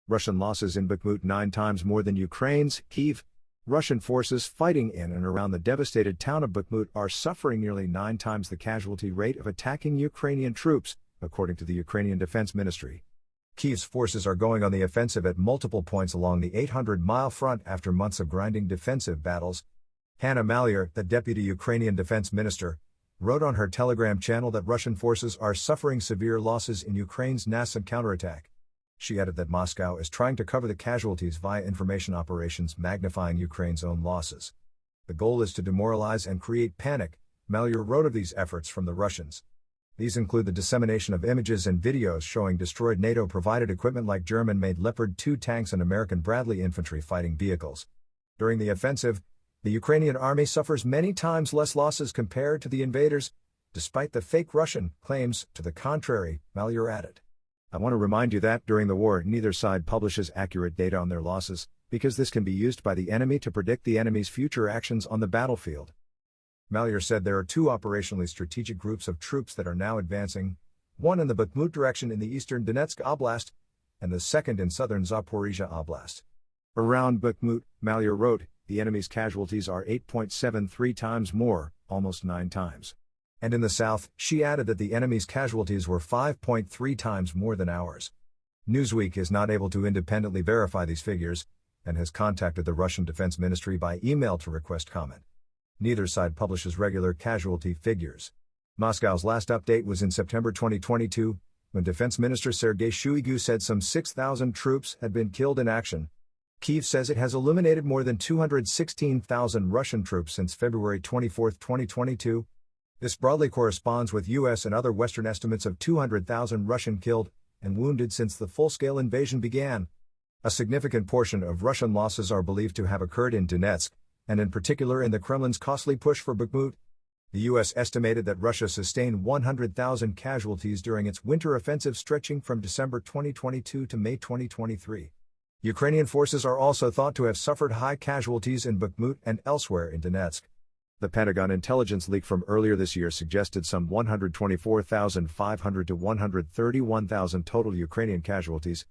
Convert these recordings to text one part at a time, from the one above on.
Russian losses in Bakhmut 9 times more than Ukraine's. Kyiv. Russian forces fighting in and around the devastated town of Bakhmut are suffering nearly 9 times the casualty rate of attacking Ukrainian troops, according to the Ukrainian Defense Ministry. Kyiv's forces are going on the offensive at multiple points along the 800-mile front after months of grinding defensive battles. Hanna Maliar, the deputy Ukrainian defense minister, wrote on her Telegram channel that Russian forces are suffering severe losses in Ukraine's nascent counterattack. She added that Moscow is trying to cover the casualties via information operations, magnifying Ukraine's own losses. The goal is to demoralize and create panic, Maliar wrote of these efforts from the Russians. These include the dissemination of images and videos showing destroyed NATO-provided equipment like German-made Leopard 2 tanks and American Bradley infantry fighting vehicles. During the offensive, the Ukrainian army suffers many times less losses compared to the invaders, despite the fake Russian claims to the contrary, Maliar added. I want to remind you that during the war, neither side publishes accurate data on their losses, because this can be used by the enemy to predict the enemy's future actions on the battlefield. Maliar said there are 2 operationally strategic groups of troops that are now advancing, one in the Bakhmut direction in the eastern Donetsk Oblast, and the second in southern Zaporizhia Oblast. Around Bakhmut, Maliar wrote, the enemy's casualties are 8.73 times more, almost 9 times. And in the south, she added that the enemy's casualties were 5.3 times more than ours. Newsweek is not able to independently verify these figures, and has contacted the Russian Defense Ministry by email to request comment. Neither side publishes regular casualty figures. Moscow's last update was in September 2022, when Defense Minister Sergei Shoigu said some 6,000 troops had been killed in action. Kyiv says it has eliminated more than 216,000 Russian troops since February 24, 2022. This broadly corresponds with U.S. and other Western estimates of 200,000 Russian killed and wounded since the full-scale invasion began. A significant portion of Russian losses are believed to have occurred in Donetsk, and in particular in the Kremlin's costly push for Bakhmut. The U.S. estimated that Russia sustained 100,000 casualties during its winter offensive stretching from December 2022 to May 2023. Ukrainian forces are also thought to have suffered high casualties in Bakhmut and elsewhere in Donetsk. The Pentagon intelligence leak from earlier this year suggested some 124,500 to 131,000 total Ukrainian casualties,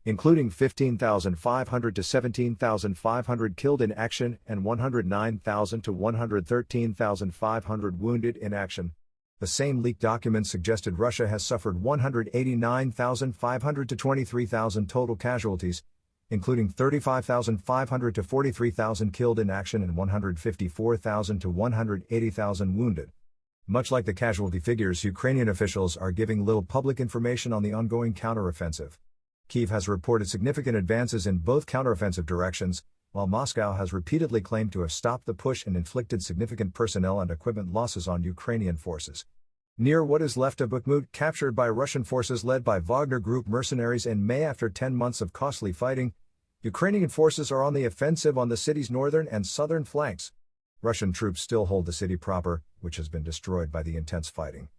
including 15,500 to 17,500 killed in action and 109,000 to 113,500 wounded in action. The same leaked document suggested Russia has suffered 189,500 to 23,000 total casualties, including 35,500 to 43,000 killed in action and 154,000 to 180,000 wounded. Much like the casualty figures, Ukrainian officials are giving little public information on the ongoing counteroffensive. Kyiv has reported significant advances in both counteroffensive directions, while Moscow has repeatedly claimed to have stopped the push and inflicted significant personnel and equipment losses on Ukrainian forces. Near what is left of Bakhmut, captured by Russian forces led by Wagner Group mercenaries in May after 10 months of costly fighting, Ukrainian forces are on the offensive on the city's northern and southern flanks. Russian troops still hold the city proper, which has been destroyed by the intense fighting.